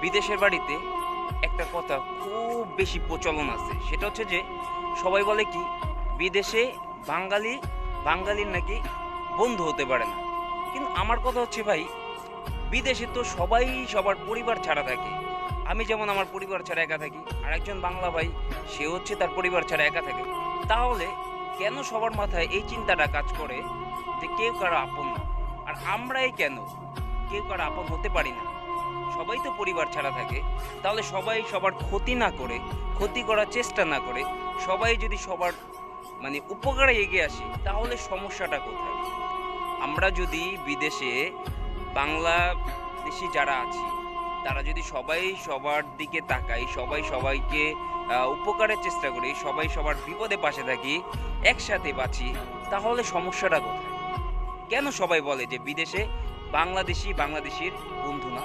বিদেশের বাড়িতে একটা কথা খুব বেশি প্রচলন আছে, সেটা হচ্ছে যে সবাই বলে কি বিদেশে বাঙালি বাঙালির নাকি বন্ধু হতে পারে না। কিন্তু আমার কথা হচ্ছে ভাই, বিদেশে তো সবাই সবার পরিবার ছাড়া থাকে। আমি যেমন আমার পরিবার ছাড়া একা থাকি, আর একজন বাংলা ভাই সে হচ্ছে তার পরিবার ছাড়া একা থাকে। তাহলে কেন সবার মাথায় এই চিন্তাটা কাজ করে যে কেউ কারো আপন না? আর আমরাই কেন কেউ কারো আপন হতে পারি না? সবাই তো পরিবার ছাড়া থাকে। তাহলে সবাই সবার ক্ষতি না করে, ক্ষতি করার চেষ্টা না করে, সবাই যদি সবার উপকারে এগিয়ে আসি, তাহলে সমস্যাটা কোথায়? আমরা যদি বিদেশে বাংলাদেশি যারা আছি, তারা যদি সবাই সবার দিকে তাকাই, সবাই সবাইকে উপকারের চেষ্টা করি, সবাই সবার বিপদে পাশে থাকি, একসাথে বাঁচি, তাহলে সমস্যাটা কোথায়? কেন সবাই বলে যে বিদেশে বাংলাদেশি বাংলাদেশির বন্ধু না?